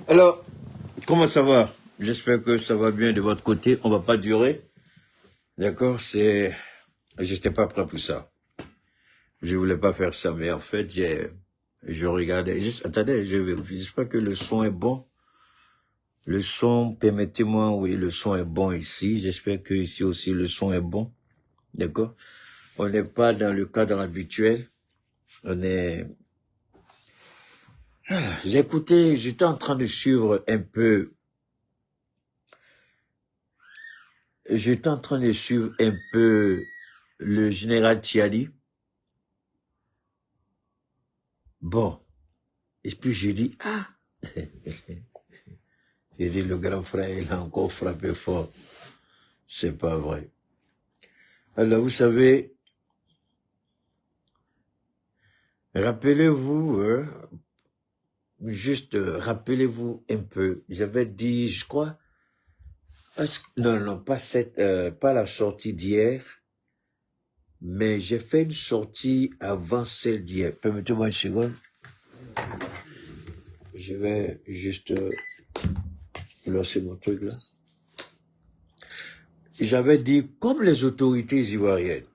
Alors, comment ça va? J'espère que ça va bien de votre côté. On va pas durer. D'accord? J'étais pas prêt pour ça. Je voulais pas faire ça, mais en fait, je regardais. Attendez, j'espère que le son est bon. Le son, permettez-moi, oui, le son est bon ici. J'espère que ici aussi le son est bon. D'accord? On n'est pas dans le cadre habituel. J'étais en train de suivre un peu. J'étais en train de suivre un peu le général Tiani. Bon. Et puis j'ai dit, ah! J'ai dit, le grand frère, il a encore frappé fort. C'est pas vrai. Alors, vous savez, rappelez-vous, rappelez-vous un peu. J'avais dit, je crois, non, pas la sortie d'hier, mais j'ai fait une sortie avant celle d'hier. Permettez-moi une seconde. Je vais juste lancer mon truc là. J'avais dit, comme les autorités ivoiriennes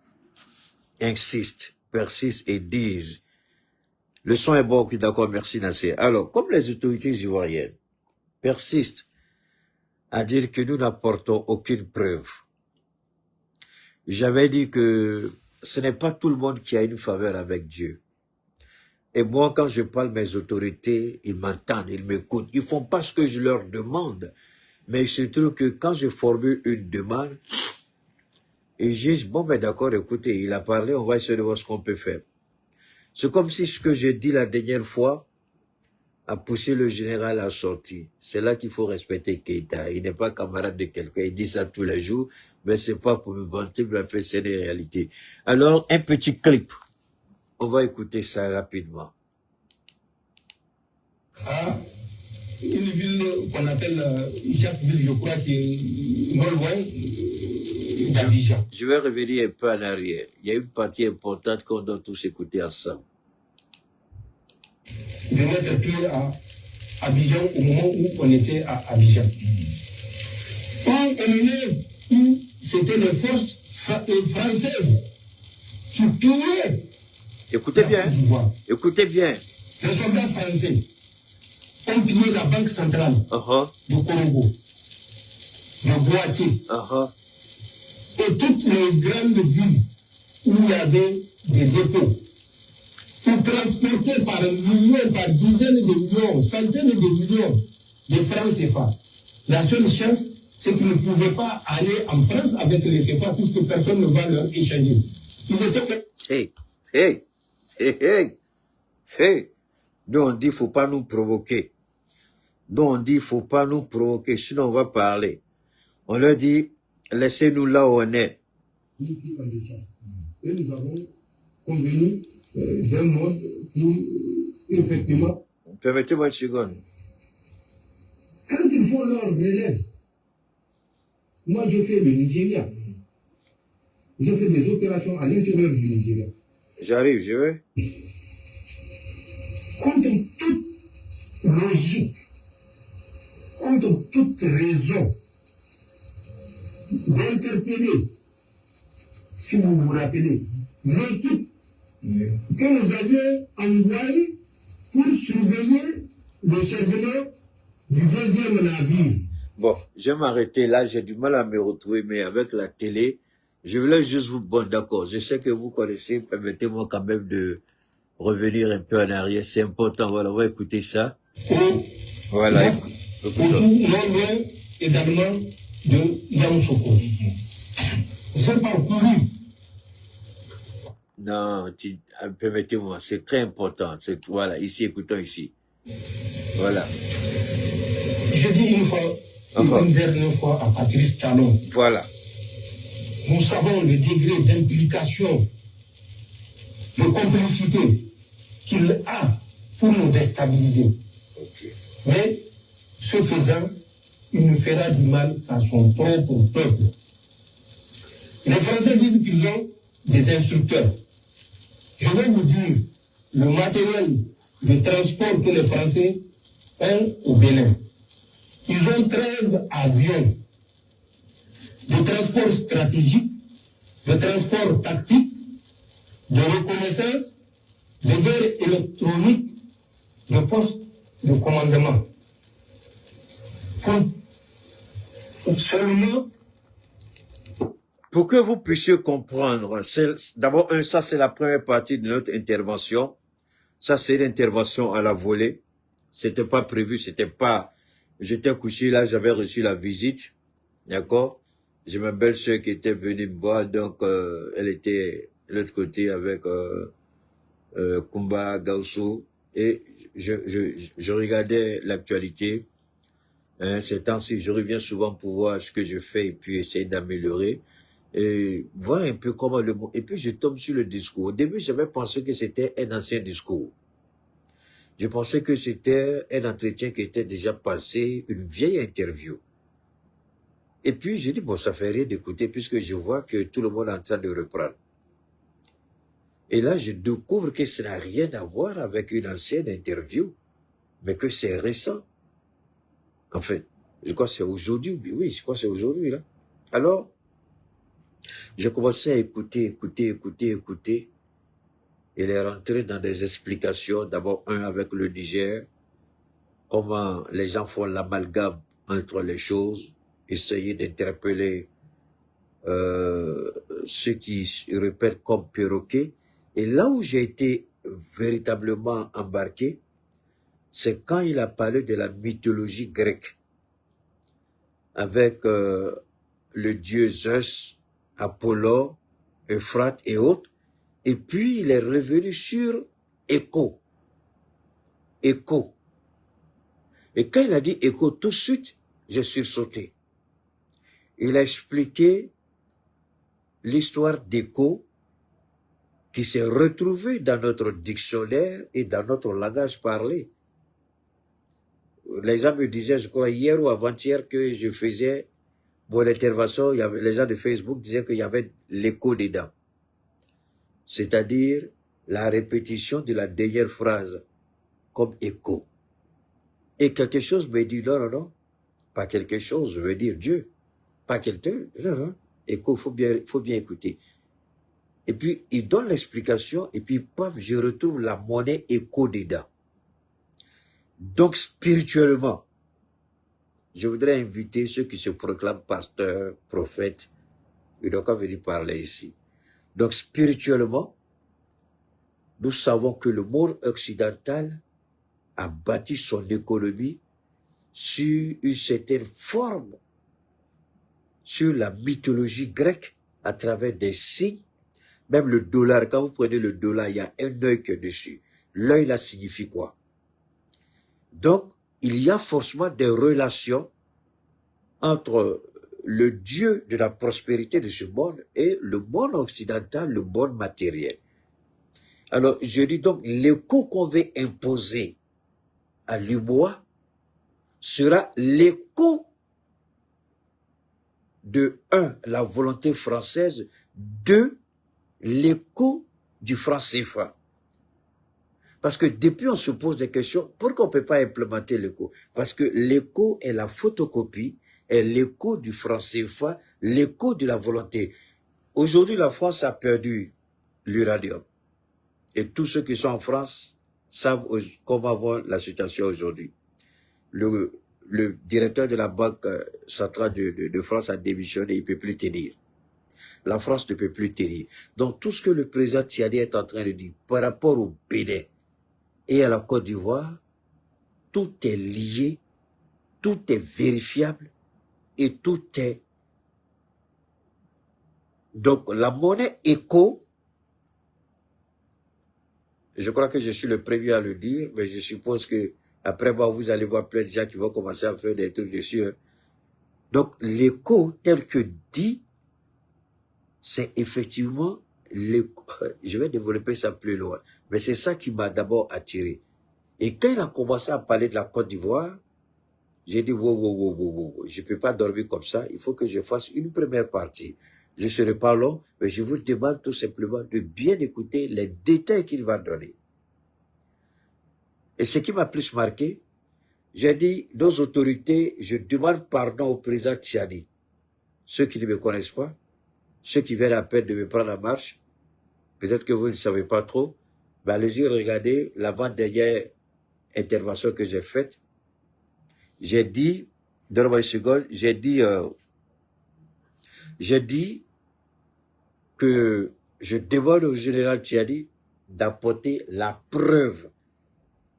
insistent, persistent et disent, le son est bon, ok, d'accord, merci Nasser. Alors, comme les autorités ivoiriennes persistent à dire que nous n'apportons aucune preuve, j'avais dit que ce n'est pas tout le monde qui a une faveur avec Dieu. Et moi, quand je parle mes autorités, ils m'entendent, ils m'écoutent. Ils font pas ce que je leur demande. Mais il se trouve que quand je formule une demande, ils disent, bon, ben d'accord, écoutez, il a parlé, on va essayer de voir ce qu'on peut faire. C'est comme si ce que j'ai dit la dernière fois a poussé le général à sortir. C'est là qu'il faut respecter Keïta. Il n'est pas camarade de quelqu'un. Il dit ça tous les jours, mais c'est pas pour me vanter, mais en fait, c'est des réalités. Alors, un petit clip. On va écouter ça rapidement. Ah, une ville qu'on appelle Jacquesville, je crois, qui est non loin d'Abidjan. Je vais revenir un peu en arrière. Il y a une partie importante qu'on doit tous écouter ensemble. De mettre pied à Abidjan au moment où on était à Abidjan. Quand on est né, c'était les forces françaises qui pillaient. Écoutez bien. Écoutez bien. Les soldats français ont pillé la banque centrale de Congo, de Boaké, et toutes les grandes villes où il y avait des dépôts. Pour transporter par millions, par dizaines de millions, centaines de millions de francs CFA. La seule chance, c'est qu'ils ne pouvaient pas aller en France avec les CFA puisque personne ne va leur échanger. Ils étaient... Hey. Nous on dit faut pas nous provoquer. Nous on dit faut pas nous provoquer, sinon on va parler. On leur dit laissez-nous là où on est. Et nous avons convenu d'un mode où effectivement. Permettez-moi une seconde. Quand ils font leur relève, moi je fais le Nigeria. Je fais des opérations à l'intérieur du Nigeria. J'arrive, je vais. Contre toute logique, contre toute raison d'interpeller, si vous vous rappelez, l'équipe que vous aviez envoyée pour surveiller le chargement du deuxième navire. Bon, je vais m'arrêter là, j'ai du mal à me retrouver, mais avec la télé, je voulais juste vous... Bon, d'accord, je sais que vous connaissez, permettez-moi quand même de revenir un peu en arrière, c'est important, voilà, on va écouter ça. Voilà. Non, également de Yamoussoukro. J'ai parcouru. Non, permettez-moi, c'est très important. Voilà, ici, écoutons ici. Voilà. Je dis une fois, une dernière fois à Patrice Talon. Voilà. Nous savons le degré d'implication, de complicité qu'il a pour nous déstabiliser. Okay. Mais, ce faisant, il ne fera du mal à son propre peuple. Les Français disent qu'ils ont des instructeurs. Je vais vous dire le matériel de transport que les Français ont au Bénin. Ils ont 13 avions de transport stratégique, de transport tactique, de reconnaissance, de guerre électronique, de poste de commandement. Seulement, pour que vous puissiez comprendre, d'abord, ça c'est la première partie de notre intervention. Ça c'est l'intervention à la volée. C'était pas prévu, c'était pas... J'étais couché là, j'avais reçu la visite, d'accord? J'ai ma belle-sœur qui était venue me voir, donc elle était de l'autre côté avec Kumba Gausso, et je regardais l'actualité. Hein, ces temps-ci, je reviens souvent pour voir ce que je fais et puis essayer d'améliorer. Et voir un peu comment le monde... Et puis je tombe sur le discours. Au début, j'avais pensé que c'était un ancien discours. Je pensais que c'était un entretien qui était déjà passé, une vieille interview. Et puis j'ai dit, bon, ça fait rien d'écouter puisque je vois que tout le monde est en train de reprendre. Et là, je découvre que ça n'a rien à voir avec une ancienne interview, mais que c'est récent. En fait, je crois que c'est aujourd'hui. Oui, je crois que c'est aujourd'hui, là. Alors, j'ai commencé à écouter. Il est rentré dans des explications, d'abord avec le Niger, comment les gens font l'amalgame entre les choses, essayer d'interpeller ceux qui répètent comme perroquets. Et là où j'ai été véritablement embarqué, c'est quand il a parlé de la mythologie grecque, avec le dieu Zeus, Apollon, Euphrate et autres. Et puis, il est revenu sur Écho. Écho. Et quand il a dit Écho, tout de suite, j'ai sursauté. Il a expliqué l'histoire d'Écho qui s'est retrouvée dans notre dictionnaire et dans notre langage parlé. Les gens me disaient, je crois, hier ou avant-hier, que je faisais mon intervention, les gens de Facebook disaient qu'il y avait l'écho dedans. C'est-à-dire la répétition de la dernière phrase, comme écho. Et quelque chose me dit, non, pas quelque chose, je veux dire Dieu, pas quelqu'un, non, écho, faut bien écouter. Et puis, il donne l'explication, et puis, paf, je retrouve la monnaie écho dedans. Donc, spirituellement, je voudrais inviter ceux qui se proclament pasteurs, prophètes, ils doivent pas venir parler ici. Donc, spirituellement, nous savons que le monde occidental a bâti son économie sur une certaine forme, sur la mythologie grecque, à travers des signes. Même le dollar, quand vous prenez le dollar, il y a un œil qui est dessus. L'œil, là, signifie quoi? Donc, il y a forcément des relations entre le Dieu de la prospérité de ce monde et le monde occidental, le monde matériel. Alors, je dis donc, l'écho qu'on veut imposer à l'Ubois sera l'écho de 1, la volonté française, 2, l'écho du franc CFA. Parce que depuis, on se pose des questions, pourquoi on ne peut pas implémenter l'écho? Parce que l'écho est la photocopie, est l'écho du franc CFA, l'écho de la volonté. Aujourd'hui, la France a perdu l'uranium. Et tous ceux qui sont en France savent comment va la situation aujourd'hui. Le directeur de la Banque centrale de France a démissionné, il ne peut plus tenir. La France ne peut plus tenir. Donc tout ce que le président Tiani est en train de dire par rapport au Bénin et à la Côte d'Ivoire, tout est lié, tout est vérifiable et tout est... Donc la monnaie éco, je crois que je suis le premier à le dire, mais je suppose que après moi, vous allez voir plein de gens qui vont commencer à faire des trucs dessus. Hein. Donc l'éco tel que dit, c'est effectivement, je vais développer ça plus loin, mais c'est ça qui m'a d'abord attiré. Et quand il a commencé à parler de la Côte d'Ivoire, j'ai dit, wow, je ne peux pas dormir comme ça, il faut que je fasse une première partie. Je ne serai pas long, mais je vous demande tout simplement de bien écouter les détails qu'il va donner. Et ce qui m'a plus marqué, j'ai dit, nos autorités, je demande pardon au président Tiani. Ceux qui ne me connaissent pas, ceux qui viennent à peine de me prendre la marche, peut-être que vous ne savez pas trop, mais allez-y regarder l'avant-dernière intervention que j'ai faite. J'ai dit, donne-moi une seconde, j'ai dit que je demande au général Tiani d'apporter la preuve,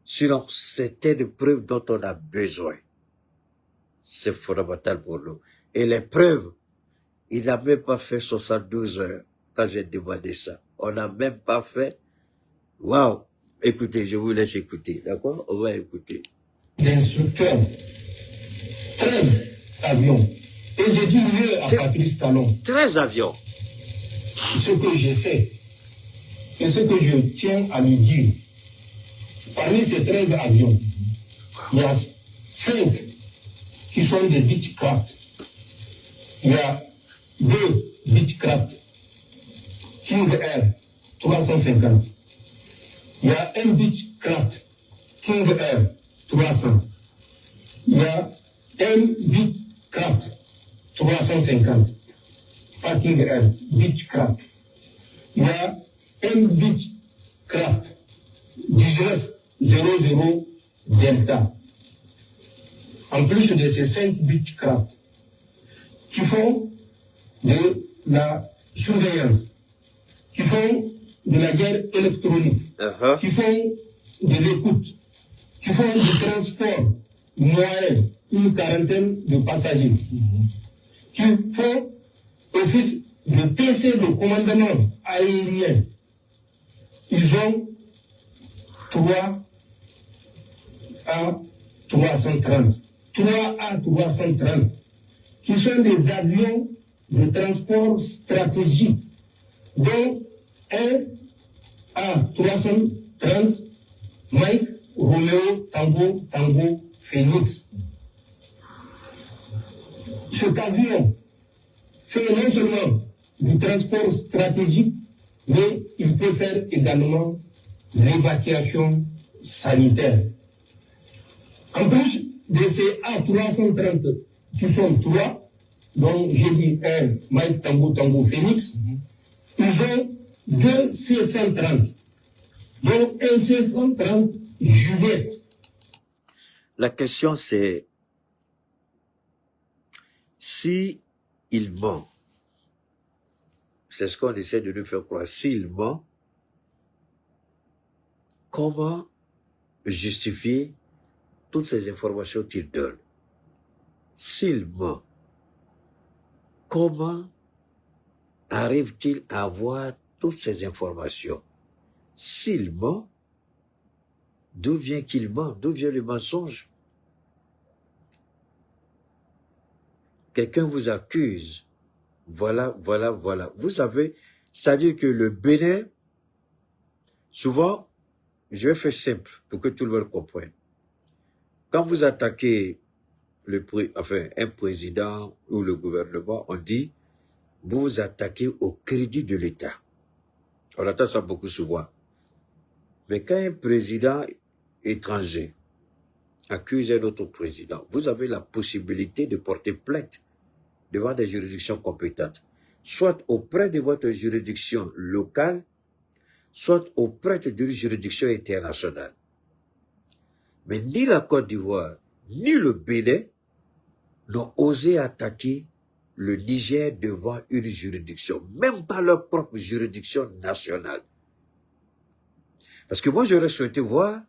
sinon certaines preuves dont on a besoin. C'est fondamental pour nous. Et les preuves, il n'a même pas fait 72 heures quand j'ai demandé ça. On n'a même pas fait. Waouh! Écoutez, je vous laisse écouter, d'accord? On va écouter. L'instructeur, 13 avions. Et j'ai dit mieux à Patrice Talon. 13 avions. Ce que je sais et ce que je tiens à lui dire. Parmi ces 13 avions, il y a 5 qui sont des Beechcraft. Il y a 2 Beechcraft King Air 350. Il y a un Beechcraft King Air 300. Il y a un Beechcraft 350. Pas King Air, Beechcraft. Il y a un Beechcraft 1900 Delta. En plus de ces 5 Beechcraft qui font de la surveillance, qui font de la guerre électronique, qui font de l'écoute, qui font du transport moyen, une quarantaine de passagers, qui font office de PC de commandement aérien. Ils ont 3 à 330. 3 à 330, qui sont des avions de transport stratégique, dont 1 à 330 Mike Romeo Tango Phoenix. Cet avion fait non seulement du transport stratégique, mais il peut faire également l'évacuation sanitaire. En plus de ces A330 qui sont 3, dont j'ai dit un Mike Tango Phoenix, ils ont 2 C-130, dont un C-130 Juliette. La question c'est, si il ment, c'est ce qu'on essaie de nous faire croire, s'il ment, comment justifier toutes ces informations qu'il donne? S'il ment, comment arrive-t-il à avoir toutes ces informations? S'il ment, d'où vient qu'il ment? D'où vient le mensonge? Quelqu'un vous accuse. Voilà. Vous savez, c'est-à-dire que le Bénin, souvent, je vais faire simple pour que tout le monde comprenne. Quand vous attaquez un président ou le gouvernement, on dit, vous vous attaquez au crédit de l'État. On entend ça beaucoup souvent. Mais quand un président étranger accuse un autre président, vous avez la possibilité de porter plainte devant des juridictions compétentes, soit auprès de votre juridiction locale, soit auprès d'une juridiction internationale. Mais ni la Côte d'Ivoire, ni le Bénin n'ont osé attaquer le Niger devant une juridiction, même pas leur propre juridiction nationale. Parce que moi, j'aurais souhaité voir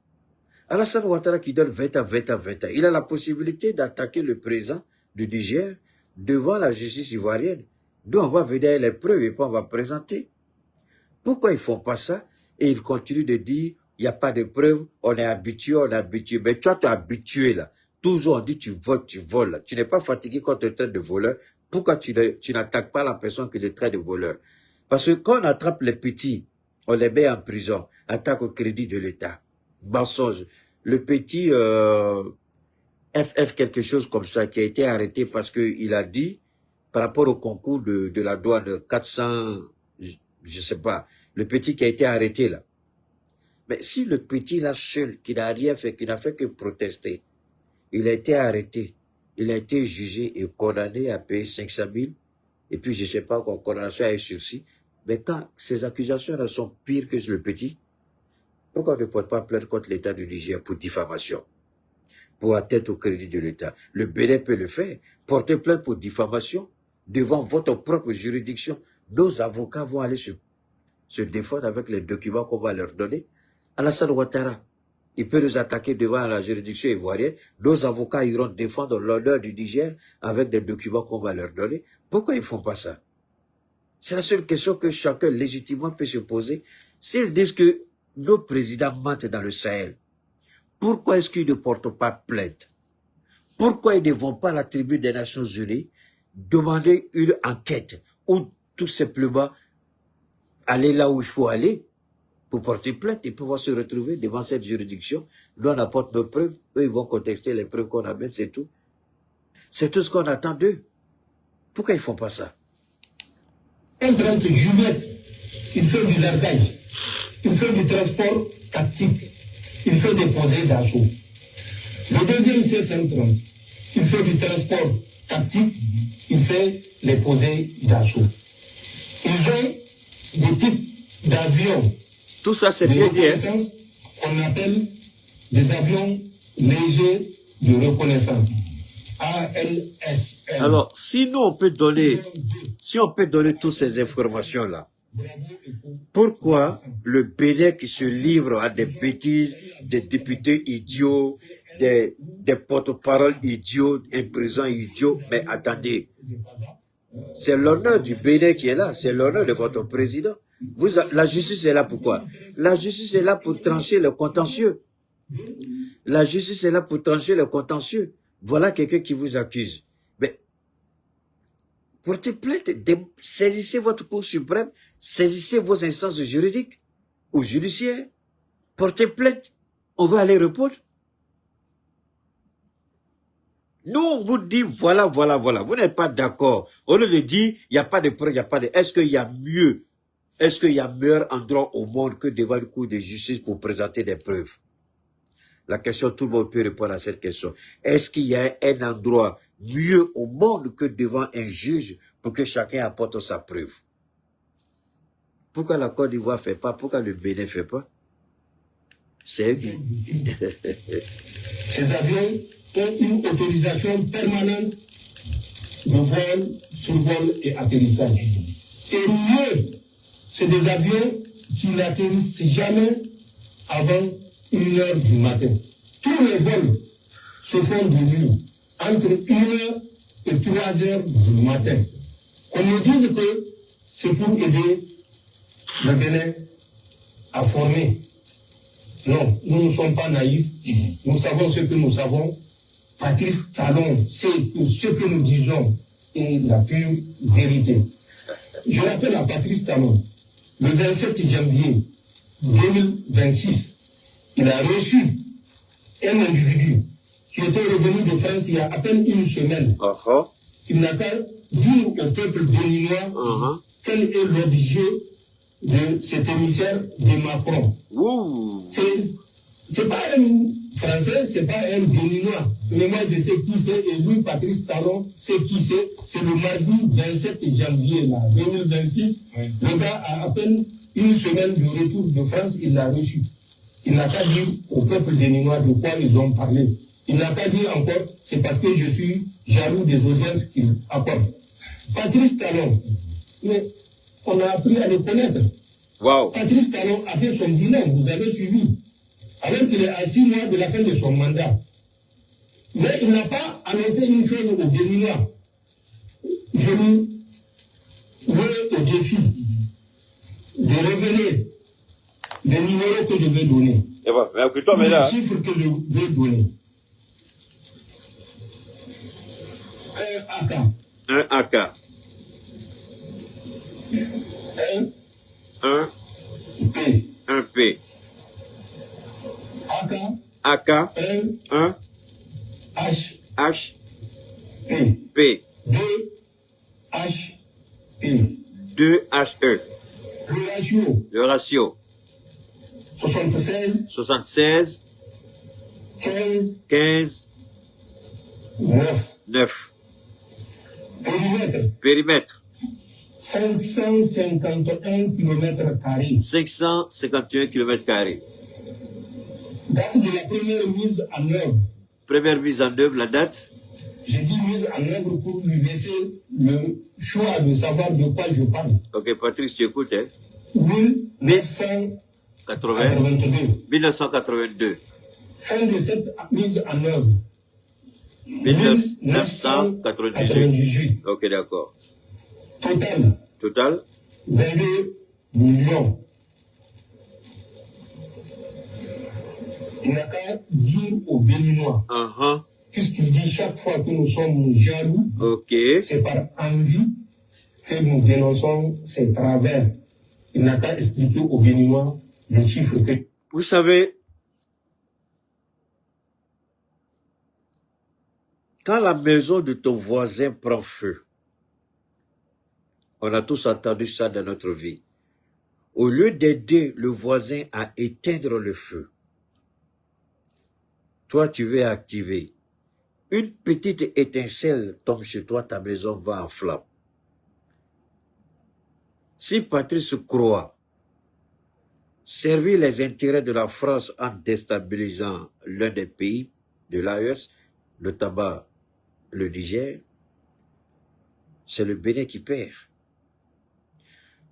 Alassane Ouattara qui donne 20 ans. Il a la possibilité d'attaquer le président du Niger devant la justice ivoirienne. Nous, on va venir les preuves et puis on va présenter. Pourquoi ils font pas ça? Et ils continuent de dire, il n'y a pas de preuves, on est habitué. Mais toi, tu es habitué là. Toujours on dit, tu voles là. Tu n'es pas fatigué quand tu traites de voleur. Pourquoi tu n'attaques pas la personne qui te traite de voleur? Parce que quand on attrape les petits, on les met en prison, attaque au crédit de l'État. Mensonge. Le petit FF quelque chose comme ça qui a été arrêté parce qu'il a dit par rapport au concours de la douane 400, je sais pas, le petit qui a été arrêté là. Mais si le petit là seul, qui n'a rien fait, qui n'a fait que protester, il a été arrêté, il a été jugé et condamné à payer 500 000, et puis je sais pas quoi, condamnation à sursis, mais quand ces accusations sont pires que le petit, pourquoi on ne porte pas plainte contre l'État du Niger pour diffamation, pour atteinte au crédit de l'État? Le Bénin peut le faire. Porter plainte pour diffamation devant votre propre juridiction. Nos avocats vont aller se défendre avec les documents qu'on va leur donner. Alassane Ouattara, il peut nous attaquer devant la juridiction ivoirienne. Nos avocats iront défendre l'honneur du Niger avec des documents qu'on va leur donner. Pourquoi ils ne font pas ça? C'est la seule question que chacun légitimement peut se poser. S'ils disent que nos présidents mentent dans le Sahel, pourquoi est-ce qu'ils ne portent pas plainte? Pourquoi ils ne vont pas à la tribune des Nations Unies demander une enquête ou tout simplement aller là où il faut aller pour porter plainte et pouvoir se retrouver devant cette juridiction? Nous, on apporte nos preuves, eux, ils vont contester les preuves qu'on amène, c'est tout. C'est tout ce qu'on attend d'eux. Pourquoi ils ne font pas ça? Un 30 juillet, il fait du largage, il fait du transport tactique, il fait des posées d'assaut. Le deuxième C-130, il fait du transport tactique, il fait les posées d'assaut. Ils ont des types d'avions. Tout ça, c'est bien dit, hein? On appelle des avions légers de reconnaissance. ALSR. Alors, si nous, on peut donner toutes ces informations-là, pourquoi le Bénin qui se livre à des bêtises, des députés idiots, des porte-paroles idiots, un président idiot? Mais attendez, c'est l'honneur du Bénin qui est là, c'est l'honneur de votre président. La justice est là pour quoi? La justice est là pour trancher le contentieux. La justice est là pour trancher le contentieux. Voilà quelqu'un qui vous accuse. Mais portez plainte, saisissez votre Cour suprême, saisissez vos instances juridiques ou judiciaires, portez plainte. On va aller répondre. Nous, on vous dit, voilà. Vous n'êtes pas d'accord. On nous dit, il n'y a pas de preuve, il n'y a pas de... Est-ce qu'il y a mieux? Est-ce qu'il y a meilleur endroit au monde que devant le cour de justice pour présenter des preuves? La question, tout le monde peut répondre à cette question. Est-ce qu'il y a un endroit mieux au monde que devant un juge pour que chacun apporte sa preuve? Pourquoi la Côte d'Ivoire ne fait pas? Pourquoi le Bénin ne fait pas? C'est eux qui... Ces avions ont une autorisation permanente de vol, survol et atterrissage. Et mieux, c'est des avions qui n'atterrissent jamais avant 1h du matin. Tous les vols se font de nuit, entre 1h et 3h du matin. On nous dit que c'est pour aider le Bénin à former. Non, nous ne sommes pas naïfs. Nous savons ce que nous savons. Patrice Talon sait que ce que nous disons est la pure vérité. Je rappelle à Patrice Talon, le 27 janvier 2026, il a reçu un individu qui était revenu de France il y a à peine une semaine. Il n'a qu'à dire au peuple béninois quel est l'objet de cet émissaire de Macron. C'est pas un Français, c'est pas un Béninois. Mais moi, je sais qui c'est, et lui, Patrice Talon, c'est qui c'est. C'est le mardi 27 janvier, là, 2026. Oui. Le gars a à peine une semaine de retour de France, il l'a reçu. Il n'a pas dit au peuple béninois de quoi ils ont parlé. Il n'a pas dit encore, c'est parce que je suis jaloux des audiences qu'il apporte. Patrice Talon, mais on a appris à le connaître. Wow. Patrice Talon a fait son bilan, vous avez suivi. Alors qu'il est à 6 mois de la fin de son mandat. Mais il n'a pas annoncé une chose aux Béninois. Je nous mets au défi de révéler les numéros que je vais donner. Et bon, mais écoute-toi, mais là. Les chiffres que je vais donner. Un AK. Un AK. Un P. Un P. AK. Un H. H. P. P. 2 H. P. 2 HE. Le ratio. Le ratio. 76. 76. 15. 15. 9. 9. Périmètre. Périmètre. 551 km². 551 km². Date de la première mise en œuvre. Première mise en œuvre, la date? J'ai dit mise en œuvre pour lui laisser le choix de savoir de quoi je parle. Ok, Patrice, tu écoutes, hein? 1982. 1982. Fin de cette mise en œuvre. 1998. Ok, d'accord. Total. Total? 22 millions. Il n'a qu'à dire aux Béninois. Puisqu'il dit chaque fois que nous sommes jaloux, c'est par envie que nous dénonçons ces travers. Il n'a qu'à expliquer aux Béninois les chiffres que... Vous savez, quand la maison de ton voisin prend feu, on a tous entendu ça dans notre vie. Au lieu d'aider le voisin à éteindre le feu, toi, tu veux activer. Une petite étincelle tombe chez toi, ta maison va en flamme. Si Patrice croit servir les intérêts de la France en déstabilisant l'un des pays de l'AES, le tabac, le Niger, c'est le Bénin qui perd.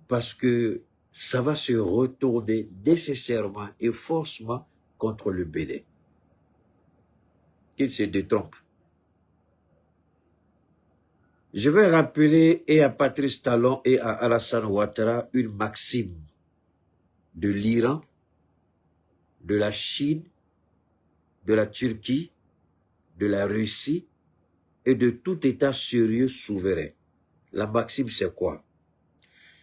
Parce que ça va se retourner nécessairement et forcément contre le Bénin. Qu'il se détrompe. Je vais rappeler et à Patrice Talon et à Alassane Ouattara une maxime de l'Iran, de la Chine, de la Turquie, de la Russie et de tout État sérieux souverain. La maxime, c'est quoi?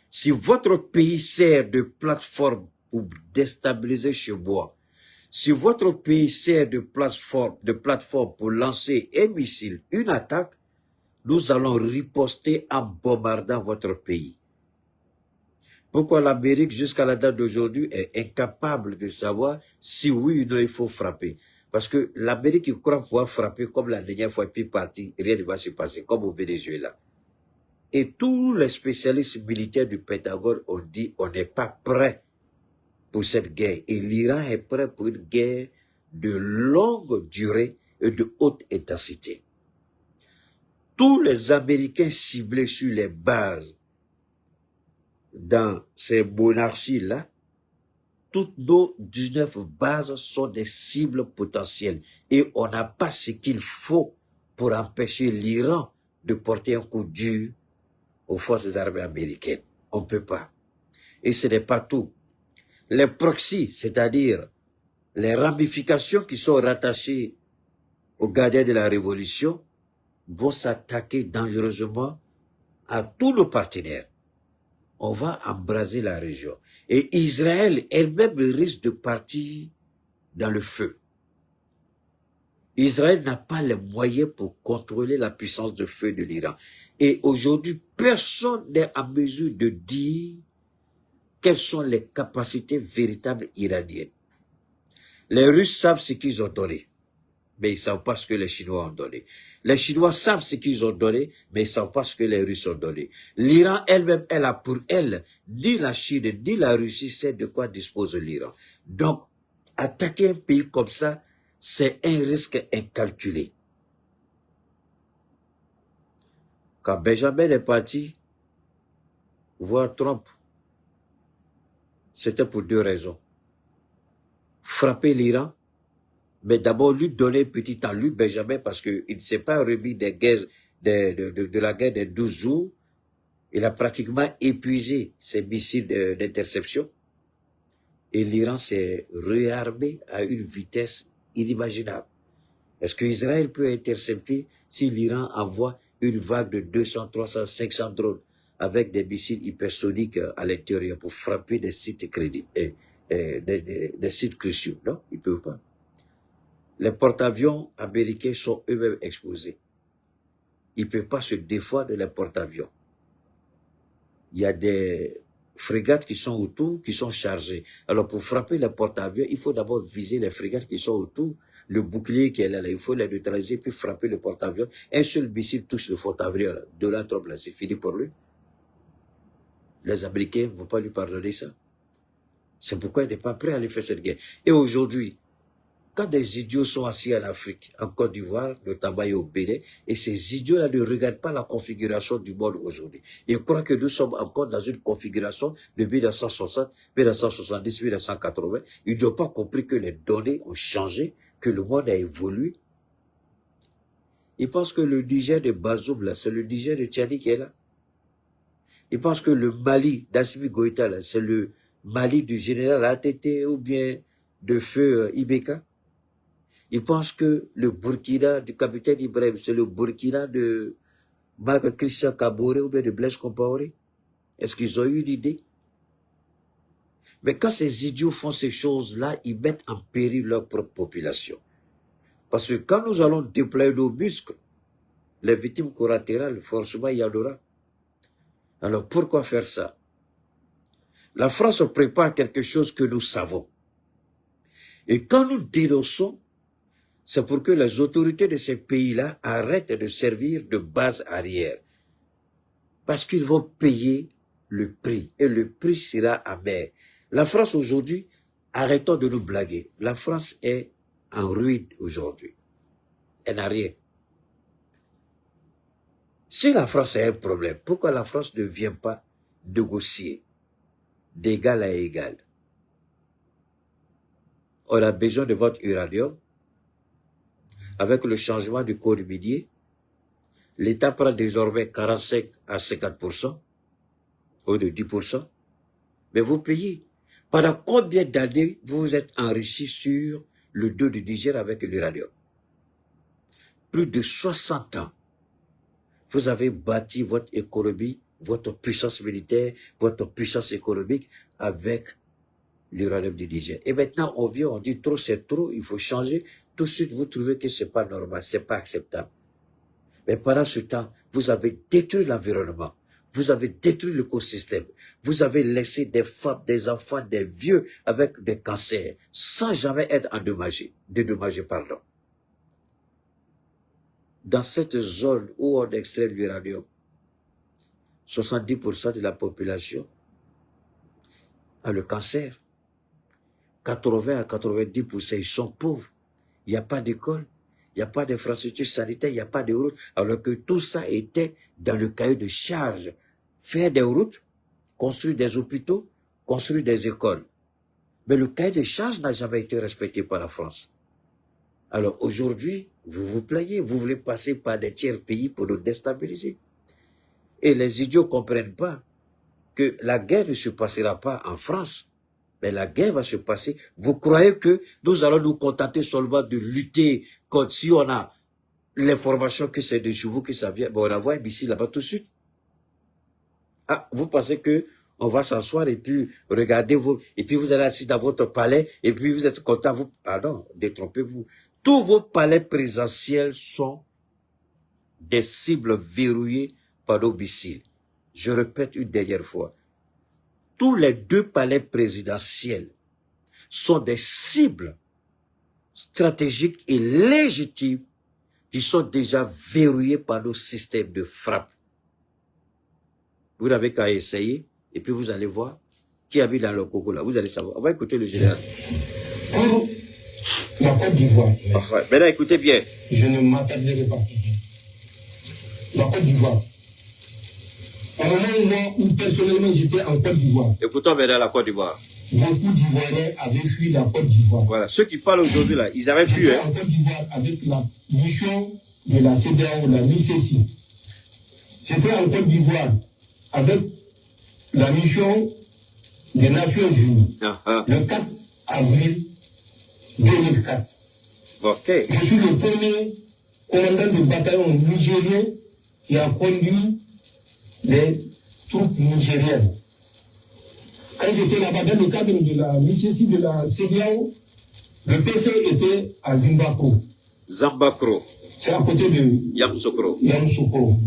Si votre pays sert de plateforme pour déstabiliser chez moi, si votre pays sert de plateforme pour lancer un missile, une attaque, nous allons riposter en bombardant votre pays. Pourquoi l'Amérique, jusqu'à la date d'aujourd'hui, est incapable de savoir si oui ou non il faut frapper? Parce que l'Amérique qui croit pouvoir frapper comme la dernière fois, puis partir, rien ne va se passer, comme au Venezuela. Et tous les spécialistes militaires du Pentagone ont dit on n'est pas prêt pour cette guerre. Et l'Iran est prêt pour une guerre de longue durée et de haute intensité. Tous les Américains ciblés sur les bases dans ces monarchies-là, toutes nos 19 bases sont des cibles potentielles. Et on n'a pas ce qu'il faut pour empêcher l'Iran de porter un coup dur aux forces armées américaines. On ne peut pas. Et ce n'est pas tout. Les proxys, c'est-à-dire les ramifications qui sont rattachées aux gardiens de la Révolution, vont s'attaquer dangereusement à tous nos partenaires. On va embraser la région. Et Israël elle-même risque de partir dans le feu. Israël n'a pas les moyens pour contrôler la puissance de feu de l'Iran. Et aujourd'hui, personne n'est en mesure de dire quelles sont les capacités véritables iraniennes. Les Russes savent ce qu'ils ont donné, mais ils ne savent pas ce que les Chinois ont donné. Les Chinois savent ce qu'ils ont donné, mais ils ne savent pas ce que les Russes ont donné. L'Iran elle-même, elle a pour elle, ni la Chine, ni la Russie sait de quoi dispose l'Iran. Donc, attaquer un pays comme ça, c'est un risque incalculé. Quand Benjamin est parti voir Trump, c'était pour 2 raisons. Frapper l'Iran, mais d'abord lui donner petit temps, lui Benjamin, parce qu'il ne s'est pas remis des guerres, de la guerre des 12 jours. Il a pratiquement épuisé ses missiles d'interception. Et l'Iran s'est réarmé à une vitesse inimaginable. Est-ce qu'Israël peut intercepter si l'Iran envoie une vague de 200, 300, 500 drones avec des missiles hypersoniques à l'intérieur pour frapper des sites crédibles, des sites cruciaux? Non, ils ne peuvent pas. Les porte-avions américains sont eux-mêmes exposés. Ils ne peuvent pas se défendre les porte-avions. Il y a des frégates qui sont autour, qui sont chargées. Alors pour frapper les porte-avions, il faut d'abord viser les frégates qui sont autour, le bouclier qui est là, il faut les neutraliser, puis frapper le porte-avions. Un seul missile touche le porte-avions, Donald Trump, là, c'est fini pour lui. Les Américains ne vont pas lui pardonner ça. C'est pourquoi il n'est pas prêt à aller faire cette guerre. Et aujourd'hui, quand des idiots sont assis en Afrique, en Côte d'Ivoire, notamment et au Bénin, et ces idiots-là ne regardent pas la configuration du monde aujourd'hui. Ils croient que nous sommes encore dans une configuration de 1960, 1970, 1980. Ils n'ont pas compris que les données ont changé, que le monde a évolué. Ils pensent que le Niger de Bazoum, là, c'est le Niger de Tchani qui est là. Ils pensent que le Mali d'Assimi Goïta, là, c'est le Mali du général ATT ou bien de feu Ibeka. Ils pensent que le Burkina du capitaine Ibrahim, c'est le Burkina de Marc Christian Kaboré ou bien de Blaise Compaoré. Est-ce qu'ils ont eu une idée? Mais quand ces idiots font ces choses-là, ils mettent en péril leur propre population. Parce que quand nous allons déployer nos muscles, les victimes collatérales, forcément, il y en aura. Alors pourquoi faire ça? La France prépare quelque chose que nous savons. Et quand nous dénonçons, c'est pour que les autorités de ces pays-là arrêtent de servir de base arrière. Parce qu'ils vont payer le prix. Et le prix sera amer. La France aujourd'hui, arrêtons de nous blaguer. La France est en ruine aujourd'hui. Elle n'a rien. Si la France a un problème, pourquoi la France ne vient pas négocier d'égal à égal? On a besoin de votre uranium. Avec le changement du code minier, l'État prend désormais 45 à 50%, au lieu de 10%, mais vous payez. Pendant combien d'années vous vous êtes enrichi sur le dos du Niger avec l'uranium? Plus de 60 ans. Vous avez bâti votre économie, votre puissance militaire, votre puissance économique avec l'uranium du Niger. Et maintenant, on vient, on dit trop, c'est trop, il faut changer. Tout de suite, vous trouvez que c'est pas normal, c'est pas acceptable. Mais pendant ce temps, vous avez détruit l'environnement. Vous avez détruit l'écosystème. Vous avez laissé des femmes, des enfants, des vieux avec des cancers, sans jamais être dédommagés, pardon. Dans cette zone où on extrait l'uranium, 70% de la population a le cancer. 80 à 90%, ils sont pauvres. Il n'y a pas d'école, il n'y a pas d'infrastructure sanitaire, il n'y a pas de route, alors que tout ça était dans le cahier de charge. Faire des routes, construire des hôpitaux, construire des écoles. Mais le cahier de charge n'a jamais été respecté par la France. Alors aujourd'hui, vous vous plaignez, vous voulez passer par des tiers pays pour nous déstabiliser. Et les idiots ne comprennent pas que la guerre ne se passera pas en France. Mais la guerre va se passer. Vous croyez que nous allons nous contenter seulement de lutter contre si on a l'information que c'est de chez vous que ça vient. Bon, on envoie un missile là-bas tout de suite. Ah, vous pensez que on va s'asseoir et puis regardez vous, et puis vous allez assis dans votre palais et puis vous êtes content. Vous... Ah non, détrompez-vous. Tous vos palais présidentiels sont des cibles verrouillées par nos missiles. Je répète une dernière fois. tous les 2 palais présidentiels sont des cibles stratégiques et légitimes qui sont déjà verrouillés par nos systèmes de frappe. Vous n'avez qu'à essayer, et puis vous allez voir qui habite dans le coco là. Vous allez savoir. On va écouter le général. Pour la Côte d'Ivoire. Maintenant, écoutez bien. Je ne m'attarderai pas. La Côte d'Ivoire. Au moment où personnellement j'étais en Côte d'Ivoire. Écoutons maintenant la Côte d'Ivoire. Beaucoup d'Ivoiriens avaient fui la Côte d'Ivoire. Voilà, ceux qui parlent aujourd'hui là, ils avaient fui. En Côte d'Ivoire avec la mission de la CEDEAO, la MICESI. J'étais en Côte d'Ivoire avec la mission des Nations Unies. Le 4 avril 2004. Okay. Je suis le premier commandant de bataillon nigérien qui a conduit les troupes nigériennes. Quand j'étais là-bas dans le cadre de la MICESI de la CEDEAO, le PC était à Zimbabwe. Zambakro. C'est à côté de Yamoussoukro. Yamoussoukro.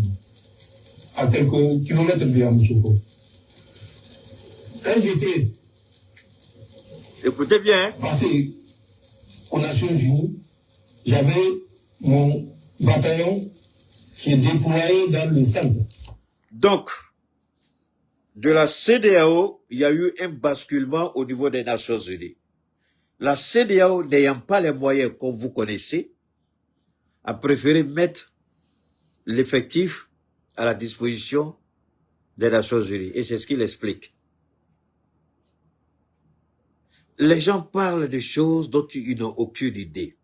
À quelques kilomètres de Yamoussoukro. Quand j'étais écoutez bien, passé aux Nations Unies, j'avais mon bataillon qui est déployé dans le centre. Donc, de la CEDEAO, il y a eu un basculement au niveau des Nations Unies. La CEDEAO, n'ayant pas les moyens comme vous connaissez, a préféré mettre l'effectif à la disposition des Nations Unies. Et c'est ce qu'il explique. Les gens parlent de choses dont ils n'ont aucune idée.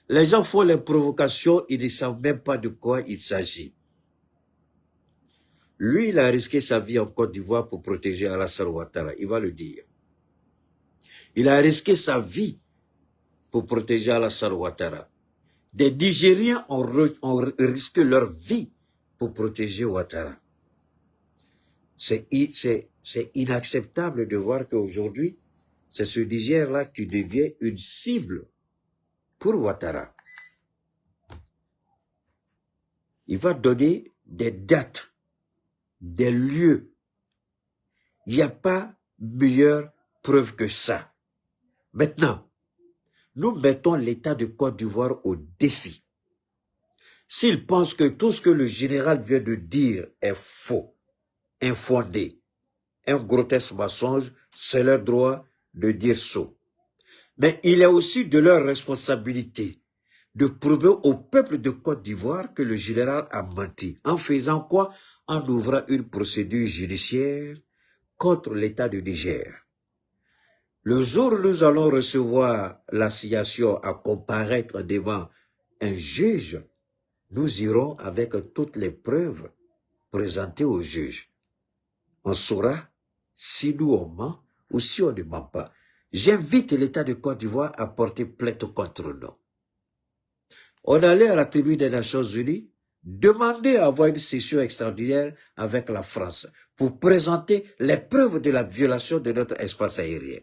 Les gens font les provocations, ils ne savent même pas de quoi il s'agit. Lui, il a risqué sa vie en Côte d'Ivoire pour protéger Alassane Ouattara, il va le dire. Il a risqué sa vie pour protéger Alassane Ouattara. Des Nigériens ont risqué leur vie pour protéger Ouattara. C'est inacceptable de voir qu'aujourd'hui, c'est ce Niger-là qui devient une cible pour Ouattara. Il va donner des dates, des lieux. Il n'y a pas meilleure preuve que ça. Maintenant, nous mettons l'État de Côte d'Ivoire au défi. S'ils pensent que tout ce que le général vient de dire est faux, infondé, un grotesque mensonge, c'est leur droit de dire ça. Mais il est aussi de leur responsabilité de prouver au peuple de Côte d'Ivoire que le général a menti. En faisant quoi? En ouvrant une procédure judiciaire contre l'État du Niger. Le jour où nous allons recevoir l'assignation à comparaître devant un juge, nous irons avec toutes les preuves présentées au juge. On saura si nous on ment ou si on ne ment pas. J'invite l'État de Côte d'Ivoire à porter plainte contre nous. On allait à la tribune des Nations Unies demander à avoir une session extraordinaire avec la France pour présenter les preuves de la violation de notre espace aérien.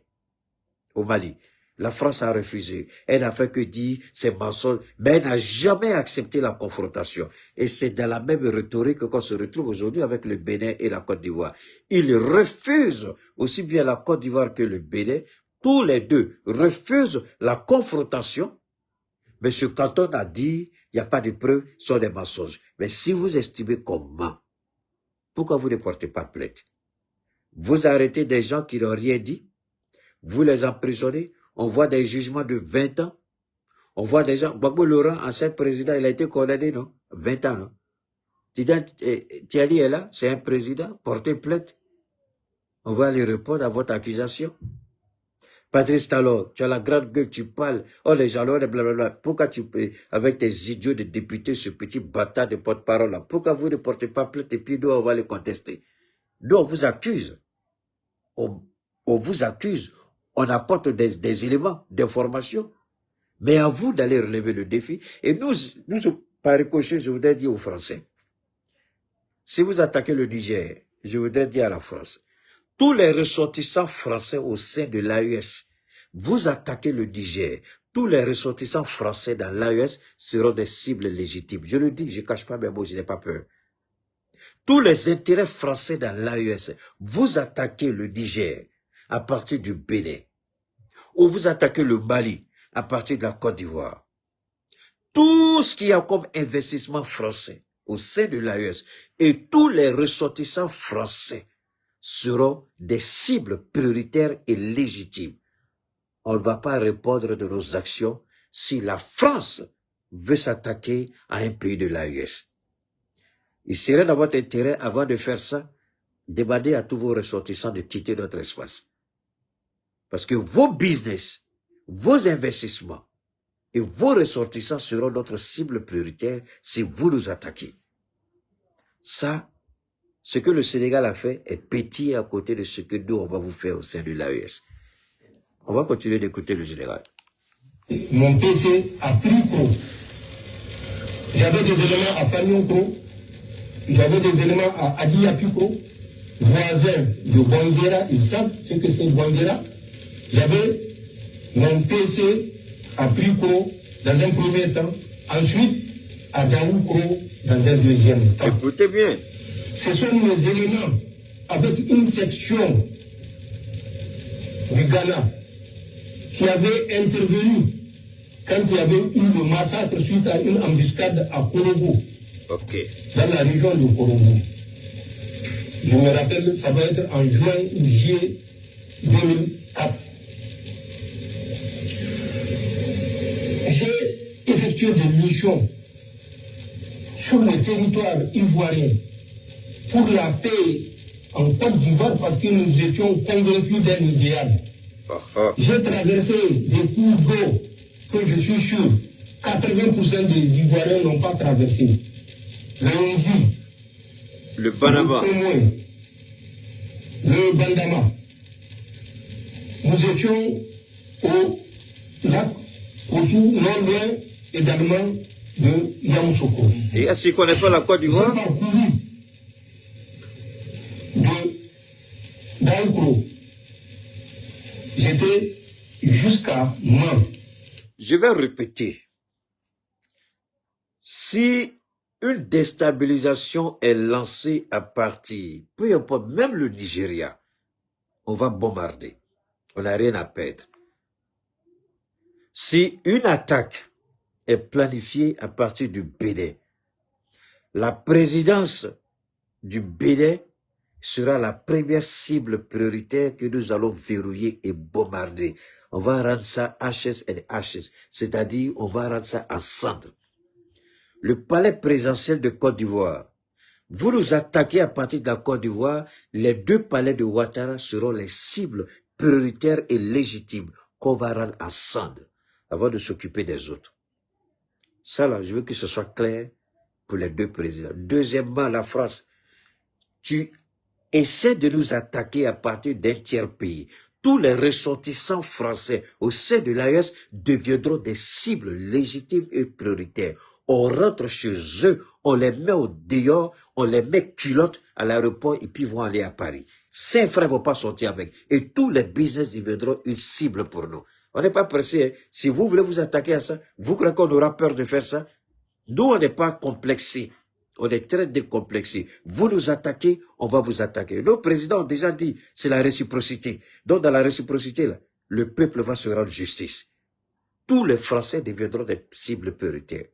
Au Mali, la France a refusé. Elle n'a fait que dire ces mensonges, mais elle n'a jamais accepté la confrontation. Et c'est dans la même rhétorique qu'on se retrouve aujourd'hui avec le Bénin et la Côte d'Ivoire. Ils refusent, aussi bien la Côte d'Ivoire que le Bénin, tous les deux refusent la confrontation. M. Canton a dit, il n'y a pas de preuves, ce sont des mensonges. Mais si vous estimez qu'on ment, pourquoi vous ne portez pas plainte? Vous arrêtez des gens qui n'ont rien dit, vous les emprisonnez, on voit des jugements de 20 ans, on voit des gens, Gbagbo Laurent, ancien président, il a été condamné, non? 20 ans, non? Thierry est là, c'est un président, portez plainte. On va lui répondre à votre accusation. Patrice Talon, tu as la grande gueule, tu parles, oh les gens, blablabla. Pourquoi tu peux, avec tes idiots de députés, ce petit bâtard de porte-parole là, pourquoi vous ne portez pas plainte et puis nous on va les contester? Nous on vous accuse. On vous accuse. On apporte des éléments d'information. Mais à vous d'aller relever le défi. Et nous, par ricochet, je voudrais dire aux Français, si vous attaquez le Niger, je voudrais dire à la France, tous les ressortissants français au sein de l'AES, vous attaquez le Niger, tous les ressortissants français dans l'AES seront des cibles légitimes. Je le dis, je ne cache pas mes mots, je n'ai pas peur. tous les intérêts français dans l'AES, vous attaquez le Niger à partir du Bénin, ou vous attaquez le Mali à partir de la Côte d'Ivoire. Tout ce qu'il y a comme investissement français au sein de l'AES et tous les ressortissants français seront des cibles prioritaires et légitimes. On ne va pas répondre de nos actions si la France veut s'attaquer à un pays de l'AES. Il serait dans votre intérêt, avant de faire ça, demandez à tous vos ressortissants de quitter notre espace. Parce que vos business, vos investissements et vos ressortissants seront notre cible prioritaire si vous nous attaquez. Ça, ce que le Sénégal a fait est petit à côté de ce que nous, on va vous faire au sein de l'AES. On va continuer d'écouter le général. Mon PC a pris pro. J'avais des éléments à Fagnon Pro. J'avais des éléments à Adiapi Pro. Voisins de Banguera, ils savent ce que c'est Banguera. J'avais mon PC à prix pro dans un premier temps. Ensuite, à Daou Pro dans un deuxième temps. Écoutez bien. Ce sont mes éléments avec une section du Ghana qui avait intervenu quand il y avait eu le massacre suite à une embuscade à Korogo, dans la région de Korogo. Je me rappelle, ça va être en juin ou juillet 2004. J'ai effectué des missions sur le territoire ivoirien pour la paix en Côte d'Ivoire parce que nous étions convaincus d'un idéal. J'ai traversé des cours d'eau que je suis sûr 80% des Ivoiriens n'ont pas traversé. Le Nzi, le Banama, le Bandama. Nous étions au lac Kossou, non loin également de Yamoussoukro. Et est-ce qu'il ne connaît pas la Côte d'Ivoire? J'ai parcouru de Daoukro. J'étais jusqu'à Man. Je vais répéter. Si une déstabilisation est lancée à partir, peu importe, même le Nigeria, on va bombarder. On n'a rien à perdre. Si une attaque est planifiée à partir du Bénin, la présidence du Bénin sera la première cible prioritaire que nous allons verrouiller et bombarder. On va rendre ça ashes and ashes, c'est-à-dire on va rendre ça en cendres. Le palais présidentiel de Côte d'Ivoire, vous nous attaquez à partir de la Côte d'Ivoire, les deux palais de Ouattara seront les cibles prioritaires et légitimes qu'on va rendre en cendres avant de s'occuper des autres. Ça là, je veux que ce soit clair pour les deux présidents. Deuxièmement, la France, tu essaies de nous attaquer à partir d'un tiers pays. Tous les ressortissants français au sein de l'AES deviendront des cibles légitimes et prioritaires. On rentre chez eux, on les met au dehors, on les met culottes à l'aéroport et puis ils vont aller à Paris. Ces frères ne vont pas sortir avec. Et tous les business deviendront une cible pour nous. On n'est pas pressé. Hein. Si vous voulez vous attaquer à ça, vous croyez qu'on aura peur de faire ça? Nous, on n'est pas complexés. On est très décomplexés. Vous nous attaquez, on va vous attaquer. Nos présidents ont déjà dit, c'est la réciprocité. Donc, dans la réciprocité, là, le peuple va se rendre justice. Tous les Français deviendront des cibles prioritaires.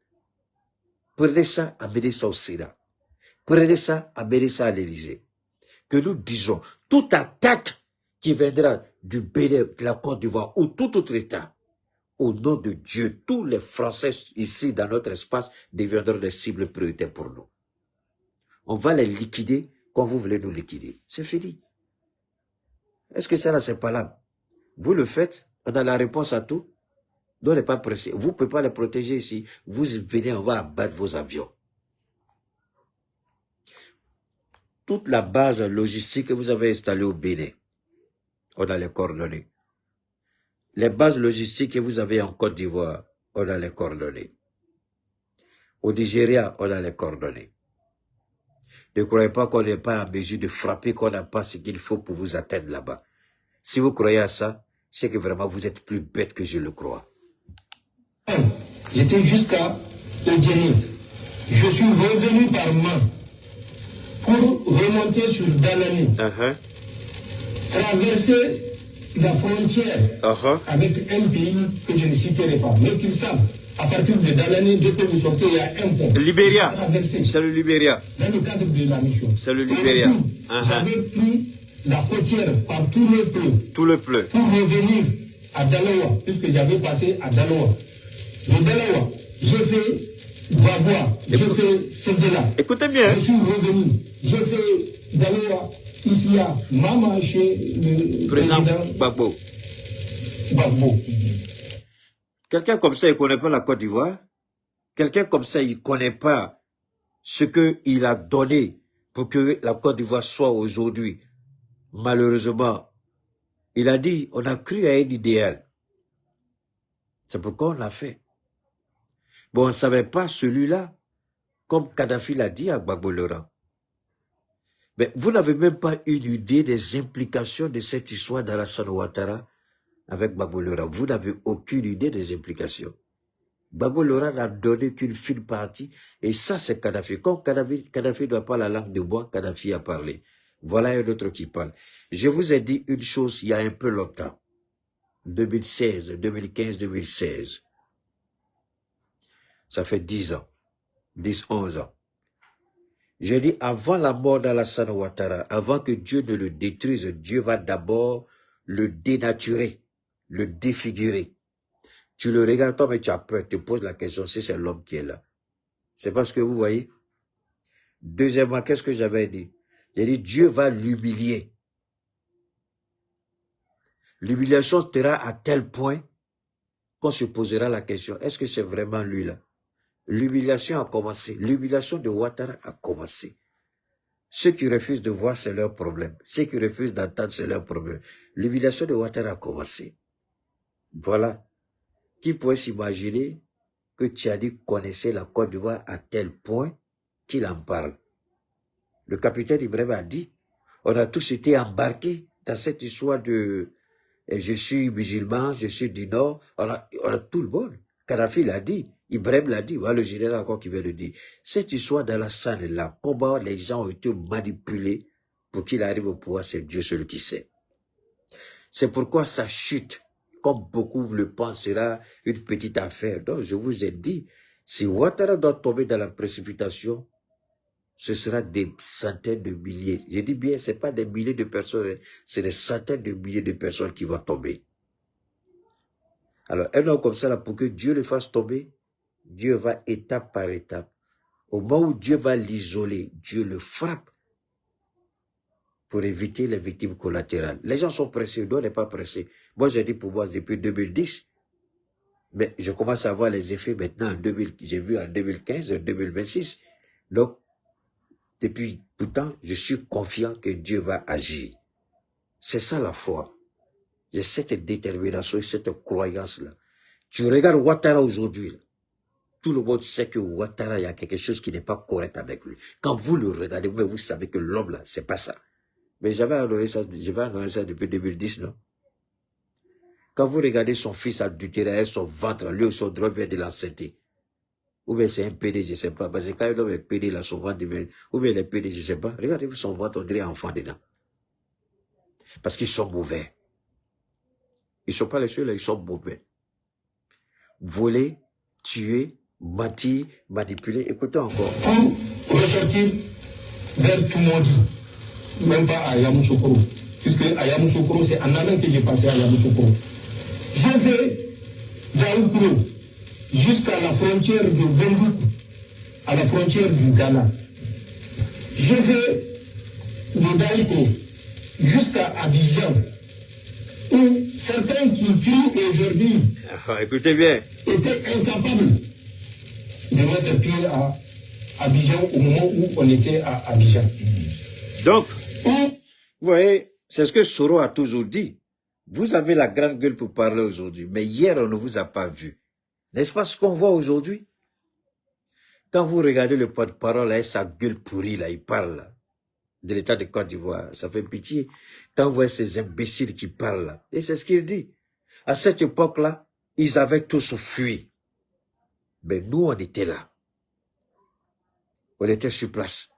Prenez ça, amenez ça au Sénat. Prenez ça, amenez ça à l'Élysée. Que nous disons, toute attaque qui viendra du Bénin, de la Côte d'Ivoire ou tout autre État, au nom de Dieu, tous les Français ici dans notre espace deviendront des cibles prioritaires pour nous. On va les liquider quand vous voulez nous liquider. C'est fini. Est-ce que ça là, c'est pas là? Vous le faites, on a la réponse à tout. Nous, on n'est pas pressé. Vous ne pouvez pas les protéger ici. Vous venez, on va abattre vos avions. Toute la base logistique que vous avez installée au Bénin, on a les coordonnées. Les bases logistiques que vous avez en Côte d'Ivoire, on a les coordonnées. Au Nigeria, on a les coordonnées. Ne croyez pas qu'on n'est pas en mesure de frapper, qu'on n'a pas ce qu'il faut pour vous atteindre là-bas. Si vous croyez à ça, c'est que vraiment vous êtes plus bête que je le crois. J'étais jusqu'à Odjeni. Je suis revenu par main. pour remonter sur Danani, traverser la frontière avec un pays que je ne citerai pas, mais qu'ils savent, à partir de Danani, dès que vous sortez, il y a un pont. Libéria, c'est le Libéria. Dans le cadre de la mission. C'est le Libéria. J'avais pris la côtière par tout le pleu. Tout le pleu. Pour revenir à Dalawa, puisque j'avais passé à Dalawa. De Dalawa, j'ai fait Vavois, j'ai fait Sebela. Écoutez bien. Je suis revenu. J'ai fait Dalawa, ici à Mama, chez le président Gbagbo. Gbagbo. Quelqu'un comme ça, il ne connaît pas la Côte d'Ivoire. Quelqu'un comme ça, il ne connaît pas ce qu'il a donné pour que la Côte d'Ivoire soit aujourd'hui. Malheureusement, il a dit, on a cru à un idéal. C'est pourquoi on l'a fait. Bon, on ne savait pas celui-là, comme Kadhafi l'a dit à Gbagbo Laurent. Mais vous n'avez même pas une idée des implications de cette histoire d'Alassane Ouattara avec Gbagbo Laurent. Vous n'avez aucune idée des implications. Gbagbo Laurent n'a donné qu'une fine partie, et ça c'est Kadhafi. Quand Kadhafi ne doit pas la langue de bois, Kadhafi a parlé. Voilà un autre qui parle. Je vous ai dit une chose il y a un peu longtemps. 2016, 2015, 2016. Ça fait 10 ans. 10, 11 ans. J'ai dit, avant la mort d'Alassane Ouattara, avant que Dieu ne le détruise, Dieu va d'abord le dénaturer, le défigurer. Tu le regardes, toi, mais tu as peur, tu te poses la question, si c'est l'homme qui est là. C'est parce que vous voyez. Deuxièmement, qu'est-ce que j'avais dit? J'ai dit, Dieu va l'humilier. L'humiliation sera à tel point qu'on se posera la question, est-ce que c'est vraiment lui là? L'humiliation a commencé. L'humiliation de Ouattara a commencé. Ceux qui refusent de voir, c'est leur problème. Ceux qui refusent d'entendre, c'est leur problème. L'humiliation de Ouattara a commencé. Voilà. Qui pourrait s'imaginer que Tchadi connaissait la Côte d'Ivoire à tel point qu'il en parle? Le capitaine Ibrahim a dit, on a tous été embarqués dans cette histoire de je suis musulman, je suis du Nord, on a tout le monde. Kadhafi l'a dit, Ibrahim l'a dit, voilà le général encore qui vient de dire. Cette histoire d'Alassane là, comment les gens ont été manipulés pour qu'il arrive au pouvoir, c'est Dieu seul qui sait. C'est pourquoi sa chute, comme beaucoup le pensent, sera une petite affaire. Donc je vous ai dit, si Ouattara doit tomber dans la précipitation, ce sera des centaines de milliers. Je dis bien, ce n'est pas des milliers de personnes, c'est des centaines de milliers de personnes qui vont tomber. Alors, un homme comme ça, là, pour que Dieu le fasse tomber, Dieu va étape par étape. Au moment où Dieu va l'isoler, Dieu le frappe pour éviter les victimes collatérales. Les gens sont pressés, nous on n'est pas pressés. Moi, j'ai dit pour moi depuis 2010, mais je commence à voir les effets maintenant, j'ai vu en 2015, 2026. Donc, depuis tout le temps, je suis confiant que Dieu va agir. C'est ça la foi. J'ai cette détermination et cette croyance-là. Tu regardes Ouattara aujourd'hui, tout le monde sait que Ouattara, il y a quelque chose qui n'est pas correct avec lui. Quand vous le regardez, vous savez que l'homme là, c'est pas ça. Mais j'avais annoncé ça depuis 2010, non? Quand vous regardez son fils adultéré, son ventre, lui ou son droit vient de l'enceinte. Ou bien c'est un PD, je ne sais pas. Parce que quand un homme est PD, là, son ventre devient... Ou bien les PD, je ne sais pas. Regardez son ventre, on dirait un enfant dedans. Parce qu'ils sont mauvais. Ils ne sont pas les seuls, ils sont mauvais. Voler, tuer, mentir, manipuler. Écoutez encore. Pour ressortir vers tout le monde, même pas à Yamoussoukro. Puisque à Yamoussoukro, c'est en Allemagne que j'ai passé à Yamoussoukro. J'ai fait d'Aoukro jusqu'à la frontière de Bendoukou, à la frontière du Ghana. J'ai fait de Daïko jusqu'à Abidjan, où certains qui crient aujourd'hui écoutez bien, étaient incapables de mettre pied à Abidjan au moment où on était à Abidjan. Donc, vous voyez, c'est ce que Soro a toujours dit. Vous avez la grande gueule pour parler aujourd'hui, mais hier on ne vous a pas vu. N'est-ce pas ce qu'on voit aujourd'hui? Quand vous regardez le porte-parole, là, sa gueule pourrie, là, il parle là, de l'État de Côte d'Ivoire, ça fait pitié. Quand vous voyez ces imbéciles qui parlent là, et c'est ce qu'il dit. À cette époque-là, ils avaient tous fui. Mais nous, on était là. On était sur place.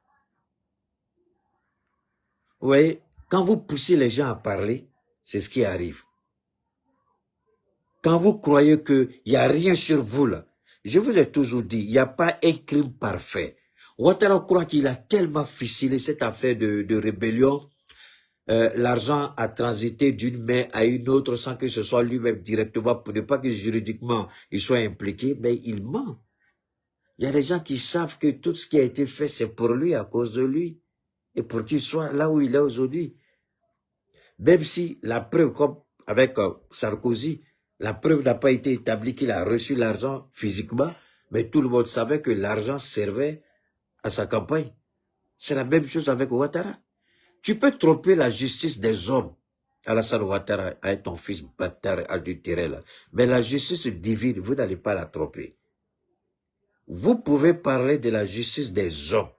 Vous voyez, quand vous poussez les gens à parler, c'est ce qui arrive. Quand vous croyez qu'il n'y a rien sur vous là, je vous ai toujours dit, il n'y a pas un crime parfait. Ouattara croit qu'il a tellement ficelé cette affaire de rébellion. L'argent a transité d'une main à une autre sans que ce soit lui-même directement, pour ne pas que juridiquement il soit impliqué, mais il ment. Il y a des gens qui savent que tout ce qui a été fait, c'est pour lui, à cause de lui, et pour qu'il soit là où il est aujourd'hui. Même si la preuve, comme avec Sarkozy, la preuve n'a pas été établie qu'il a reçu l'argent physiquement, mais tout le monde savait que l'argent servait à sa campagne. C'est la même chose avec Ouattara. Tu peux tromper la justice des hommes, Alassane Ouattara, avec ton fils bâtard adultéré là. Mais la justice divine, vous n'allez pas la tromper. Vous pouvez parler de la justice des hommes.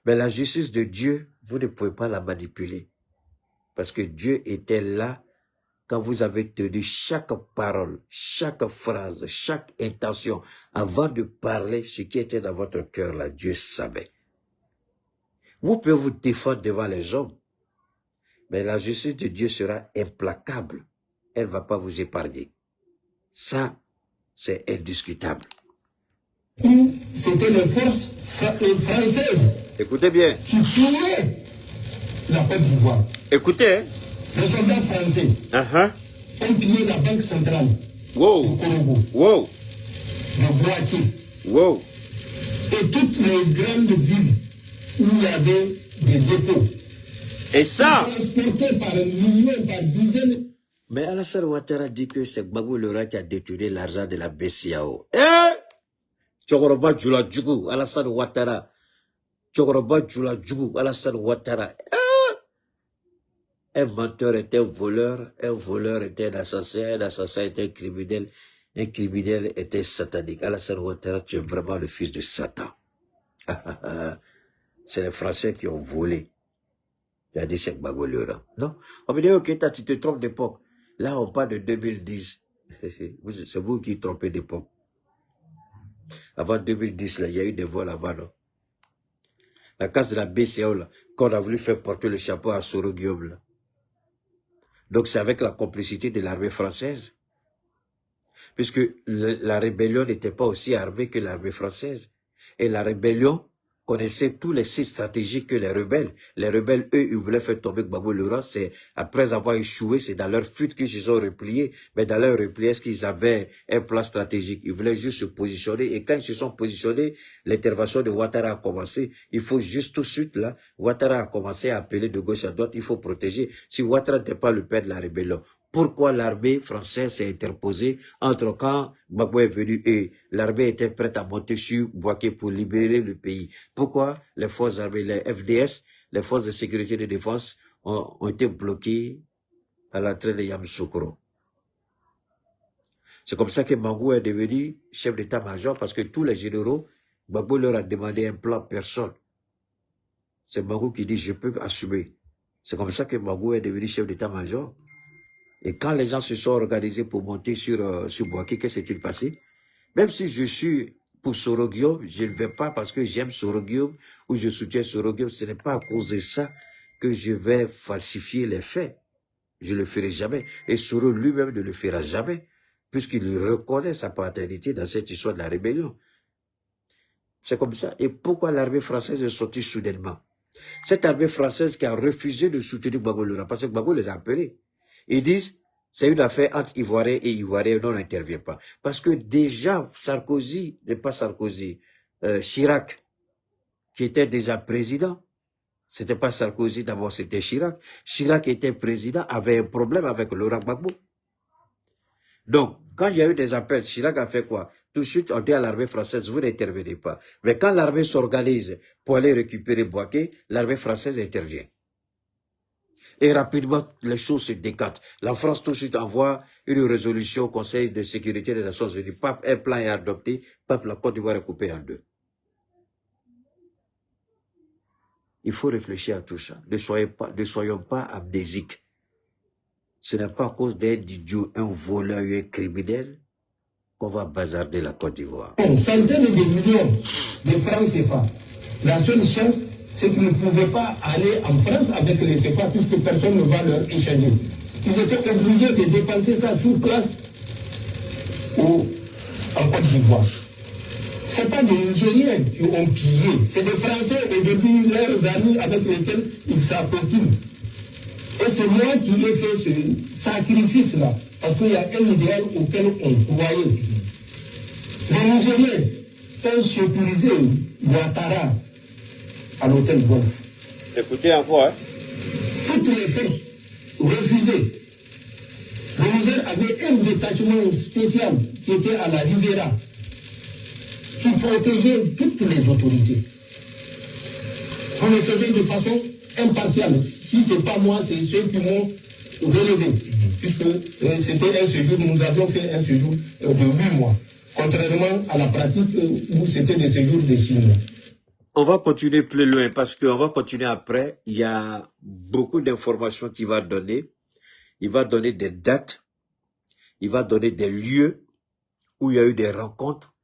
Mais la justice de Dieu, vous ne pouvez pas la manipuler. Parce que Dieu était là quand vous avez tenu chaque parole, chaque phrase, chaque intention. Avant de parler, ce qui était dans votre cœur là, Dieu savait. Vous pouvez vous défendre devant les hommes, mais la justice de Dieu sera implacable. Elle ne va pas vous épargner. Ça, c'est indiscutable. C'était les forces françaises. Écoutez bien. Qui tuaient la Côte d'Ivoire. Écoutez. Hein? Les soldats français ont pillé la banque centrale du Congo. Wow. Le Boaké. Wow. Et toutes les grandes villes où il y avait des dépôts. Et ça, transportés par millions, par dizaines. Mais Alassane Ouattara dit que c'est Gbagbo Lora qui a détourné l'argent de la BCAO. Tchokoroba Djoula Djougou, Alassane Ouattara. Tchokoroba Djoula Djougou, Alassane Ouattara. Un menteur était un voleur était un assassin était un criminel était satanique. Alassane Ouattara, tu es vraiment le fils de Satan. C'est les Français qui ont volé. Il a dit c'est Gbagbo Lora. Non, on me dit, ok, tu te trompes d'époque. Là, on parle de 2010. C'est vous qui trompez d'époque. Avant 2010, là, il y a eu des vols là-bas, non? La case de la BCAO, là, qu'on a voulu faire porter le chapeau à Soro Guillaume, là. Donc, c'est avec la complicité de l'armée française. Puisque la rébellion n'était pas aussi armée que l'armée française. Et la rébellion connaissait tous les sites stratégiques que les rebelles. Les rebelles, eux, ils voulaient faire tomber Gbagbo Lora. C'est après avoir échoué, c'est dans leur fuite qu'ils se sont repliés. Mais dans leur repli, est-ce qu'ils avaient un plan stratégique? Ils voulaient juste se positionner. Et quand ils se sont positionnés, l'intervention de Ouattara a commencé. Il faut juste tout de suite, là, Ouattara a commencé à appeler de gauche à droite. Il faut protéger. Si Ouattara n'était pas le père de la rébellion, pourquoi l'armée française s'est interposée entre quand Gbagbo est venu et l'armée était prête à monter sur Boaké pour libérer le pays? Pourquoi les forces armées, les FDS, les forces de sécurité et de défense ont été bloquées à l'entrée de Yamoussoukro? C'est comme ça que Mangou est devenu chef d'état-major parce que tous les généraux, Gbagbo leur a demandé un plan, personne. C'est Mangou qui dit je peux assumer. C'est comme ça que Mangou est devenu chef d'état-major. Et quand les gens se sont organisés pour monter sur Boaké, qu'est-ce qui s'est passé? Même si je suis pour Soro Guillaume, je ne vais pas parce que j'aime Soro Guillaume ou je soutiens Soro Guillaume. Ce n'est pas à cause de ça que je vais falsifier les faits. Je ne le ferai jamais. Et Soro lui-même ne le fera jamais, puisqu'il reconnaît sa paternité dans cette histoire de la rébellion. C'est comme ça. Et pourquoi l'armée française est sortie soudainement? Cette armée française qui a refusé de soutenir Gbagbo Lora, parce que Gbagbo les a appelés. Ils disent, c'est une affaire entre Ivoiriens et Ivoiriens, non, on n'intervient pas. Parce que déjà, Chirac, qui était déjà président, c'était pas Sarkozy, d'abord c'était Chirac. Chirac était président, avait un problème avec Laurent Gbagbo. Donc, quand il y a eu des appels, Chirac a fait quoi? Tout de suite, on dit à l'armée française, vous n'intervenez pas. Mais quand l'armée s'organise pour aller récupérer Boaké, l'armée française intervient. Et rapidement, les choses se décantent. La France tout de suite envoie une résolution au Conseil de sécurité des Nations Unies. Un plan est adopté, la Côte d'Ivoire est coupée en deux. Il faut réfléchir à tout ça. Ne soyons pas amnésiques. Ce n'est pas à cause d'un idiot, un voleur ou un criminel qu'on va bazarder la Côte d'Ivoire. Centaines de millions de francs CFA. La seule chance, c'est qu'ils ne pouvaient pas aller en France avec les CFA puisque personne ne va leur échanger. Ils étaient obligés de dépenser ça sur place en Côte d'Ivoire. Ce n'est pas des Nigériens qui ont pillé, c'est des Français et depuis leurs amis avec lesquels ils s'approchent. Et c'est moi qui ai fait ce sacrifice-là, parce qu'il y a un idéal auquel on croyait. Les Nigériens ont sécurisé Ouattara à l'hôtel Golf. Écoutez encore, hein? Toutes les forces refusées. Le Niger avait un détachement spécial qui était à la Rivera, qui protégeait toutes les autorités. On le faisait de façon impartiale. Si ce n'est pas moi, c'est ceux qui m'ont relevé. Puisque c'était un séjour, nous avions fait un séjour de 8 mois. Contrairement à la pratique où c'était des séjours de 6 mois. On va continuer plus loin parce qu'on va continuer après. Il y a beaucoup d'informations qu'il va donner. Il va donner des dates. Il va donner des lieux où il y a eu des rencontres.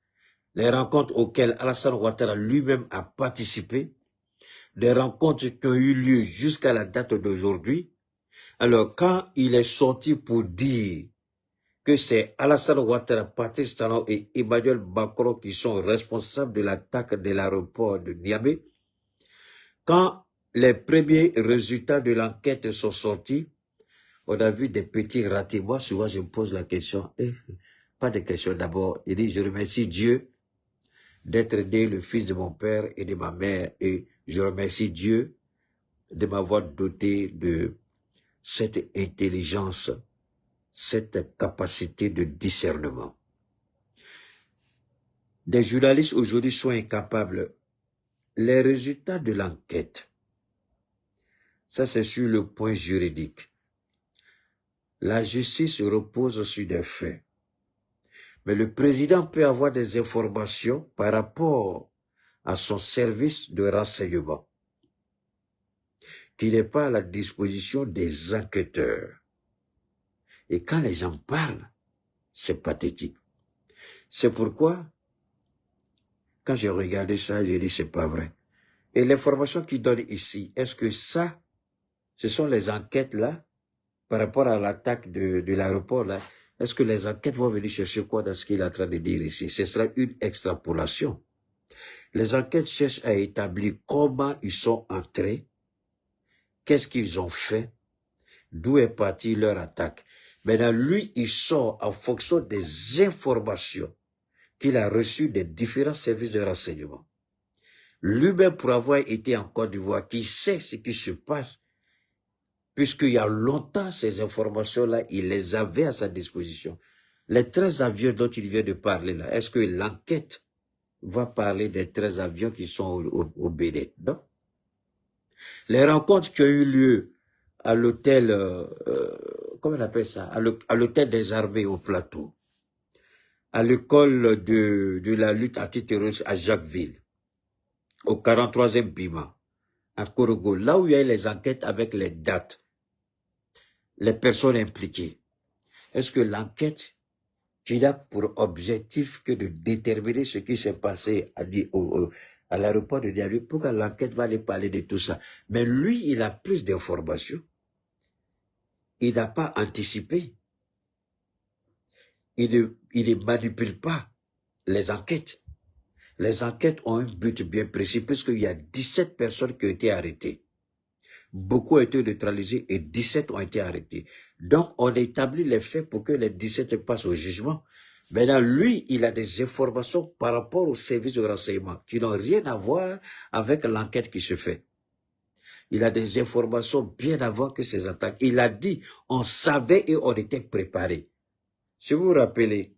Les rencontres auxquelles Alassane Ouattara lui-même a participé. Des rencontres qui ont eu lieu jusqu'à la date d'aujourd'hui. Alors, quand il est sorti pour dire que c'est Alassane Ouattara, Patrice Talon et Emmanuel Macron qui sont responsables de l'attaque de l'aéroport de Niamey, quand les premiers résultats de l'enquête sont sortis, on a vu des petits ratés. Moi, souvent, je me pose la question, pas de question d'abord. Il dit, je remercie Dieu d'être né le fils de mon père et de ma mère, et je remercie Dieu de m'avoir doté de cette intelligence, cette capacité de discernement. Des journalistes aujourd'hui sont incapables. Les résultats de l'enquête, ça c'est sur le point juridique. La justice repose sur des faits. Mais le président peut avoir des informations par rapport à son service de renseignement, qui n'est pas à la disposition des enquêteurs. Et quand les gens parlent, c'est pathétique. C'est pourquoi, quand j'ai regardé ça, j'ai dit c'est pas vrai. Et l'information qu'il donne ici, est-ce que ça, ce sont les enquêtes là, par rapport à l'attaque de l'aéroport là, est-ce que les enquêtes vont venir chercher quoi dans ce qu'il est en train de dire ici? Ce sera une extrapolation. Les enquêtes cherchent à établir comment ils sont entrés, qu'est-ce qu'ils ont fait, d'où est partie leur attaque. Maintenant, lui, il sort en fonction des informations qu'il a reçues des différents services de renseignement. Lui-même, pour avoir été en Côte d'Ivoire, qui sait ce qui se passe, puisqu'il y a longtemps, ces informations-là, il les avait à sa disposition. Les 13 avions dont il vient de parler là, est-ce que l'enquête va parler des 13 avions qui sont au Bénin? Non. Les rencontres qui ont eu lieu à l'hôtel, comment on appelle ça, à l'hôtel des armées au Plateau, à l'école de la lutte antiterroriste à Jacquesville, au 43e Bima, à Korogo, là où il y a eu les enquêtes avec les dates, les personnes impliquées. Est-ce que l'enquête qui a pour objectif que de déterminer ce qui s'est passé à l'aéroport de Niamey, pourquoi l'enquête va aller parler de tout ça? Mais lui, il a plus d'informations. Il n'a pas anticipé. Il ne manipule pas les enquêtes. Les enquêtes ont un but bien précis, puisqu'il y a 17 personnes qui ont été arrêtées. Beaucoup ont été neutralisés et 17 ont été arrêtés. Donc, on établit les faits pour que les 17 passent au jugement. Maintenant, lui, il a des informations par rapport aux services de renseignement qui n'ont rien à voir avec l'enquête qui se fait. Il a des informations bien avant que ces attaques. Il a dit, on savait et on était préparé. Si vous vous rappelez,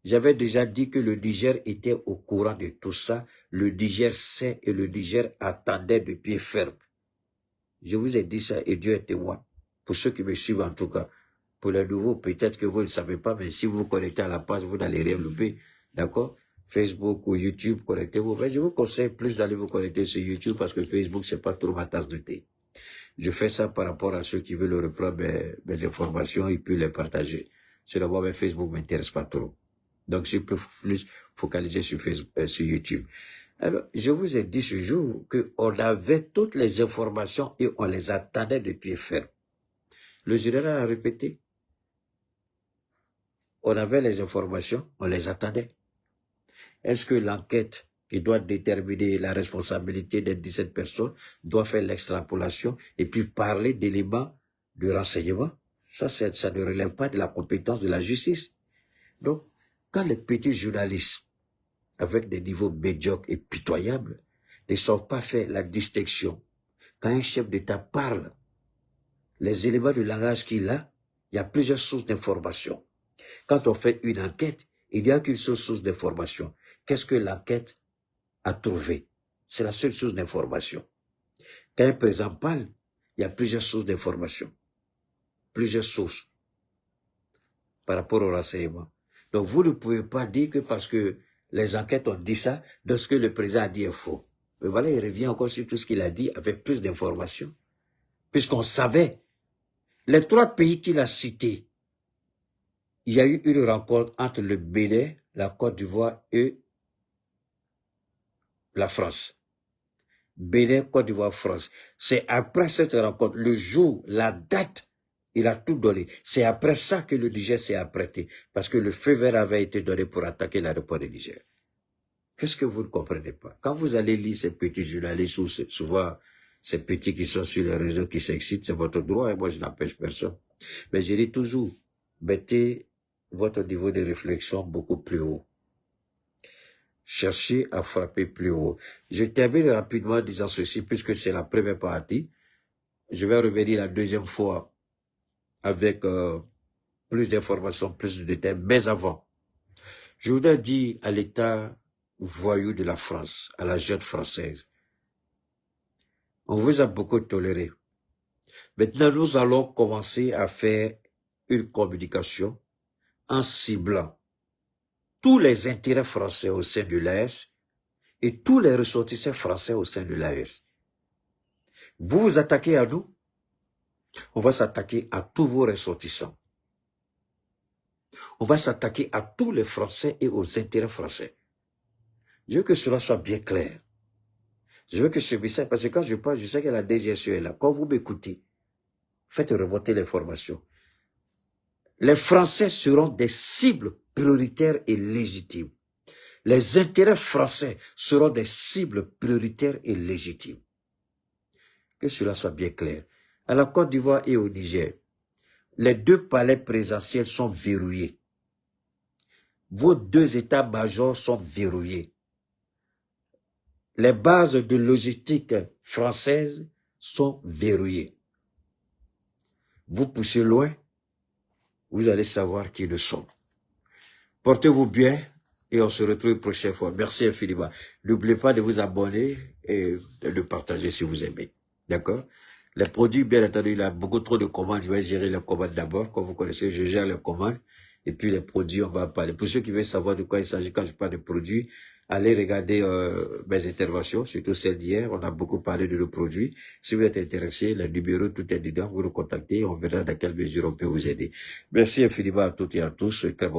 j'avais déjà dit que le Niger était au courant de tout ça. Le Niger sait et le Niger attendait de pied ferme. Je vous ai dit ça et Dieu est témoin. Pour ceux qui me suivent en tout cas. Pour les nouveaux, peut-être que vous ne le savez pas, mais si vous vous connectez à la page, vous n'allez rien louper. D'accord? Facebook ou YouTube, connectez-vous. Mais je vous conseille plus d'aller vous connecter sur YouTube parce que Facebook, c'est pas trop ma tasse de thé. Je fais ça par rapport à ceux qui veulent reprendre mes informations et puis les partager. Sinon, moi, Facebook m'intéresse pas trop. Donc, je peux plus focaliser sur Facebook, sur YouTube. Alors, je vous ai dit ce jour qu'on avait toutes les informations et on les attendait de pied ferme. Le général a répété. On avait les informations, on les attendait. Est-ce que l'enquête qui doit déterminer la responsabilité des 17 personnes doit faire l'extrapolation et puis parler d'éléments de renseignement? Ça ne relève pas de la compétence de la justice. Donc, quand les petits journalistes, avec des niveaux médiocres et pitoyables, ne sont pas fait la distinction, quand un chef d'État parle, les éléments de langage qu'il a, il y a plusieurs sources d'information. Quand on fait une enquête, il n'y a qu'une seule source d'information. Qu'est-ce que l'enquête a trouvé? C'est la seule source d'information. Quand un président parle, il y a plusieurs sources d'information. Plusieurs sources par rapport au renseignement. Donc vous ne pouvez pas dire que parce que les enquêtes ont dit ça, de ce que le président a dit est faux. Mais voilà, il revient encore sur tout ce qu'il a dit avec plus d'informations. Puisqu'on savait, les 3 pays qu'il a cités, il y a eu une rencontre entre le Bénin, la Côte d'Ivoire et la France. Bénin, Côte d'Ivoire, France. C'est après cette rencontre, le jour, la date, il a tout donné. C'est après ça que le Niger s'est apprêté. Parce que le feu vert avait été donné pour attaquer l'aéroport de Niger. Qu'est-ce que vous ne comprenez pas? Quand vous allez lire ces petits journalistes ou souvent ces petits qui sont sur les réseaux qui s'excitent, c'est votre droit et moi je n'empêche personne. Mais je dis toujours, mettez votre niveau de réflexion beaucoup plus haut. Cherchez à frapper plus haut. Je termine rapidement en disant ceci, puisque c'est la première partie. Je vais revenir la deuxième fois avec plus d'informations, plus de détails. Mais avant, je voudrais dire à l'État voyou de la France, à la jeune française, on vous a beaucoup toléré. Maintenant, nous allons commencer à faire une communication en ciblant tous les intérêts français au sein de l'AES et tous les ressortissants français au sein de l'AES. Vous vous attaquez à nous, on va s'attaquer à tous vos ressortissants. On va s'attaquer à tous les Français et aux intérêts français. Je veux que cela soit bien clair. Je veux que ce message, parce que quand je parle, je sais que la DGSE est là. Quand vous m'écoutez, faites remonter l'information. Les Français seront des cibles prioritaires et légitimes. Les intérêts français seront des cibles prioritaires et légitimes. Que cela soit bien clair. À la Côte d'Ivoire et au Niger, les 2 palais présidentiels sont verrouillés. Vos 2 états-majors sont verrouillés. Les bases de logistique françaises sont verrouillées. Vous poussez loin, vous allez savoir qui nous sommes. Portez-vous bien et on se retrouve une prochaine fois. Merci infiniment. N'oubliez pas de vous abonner et de le partager si vous aimez. D'accord? Les produits, bien entendu, il y a beaucoup trop de commandes. Je vais gérer les commandes d'abord. Comme vous connaissez, je gère les commandes. Et puis les produits, on va en parler. Pour ceux qui veulent savoir de quoi il s'agit quand je parle de produits, allez regarder mes interventions, surtout celles d'hier. On a beaucoup parlé de nos produits. Si vous êtes intéressé, le numéro, tout est dedans. Vous nous contactez. On verra dans quelle mesure on peut vous aider. Merci infiniment à toutes et à tous. Très bon.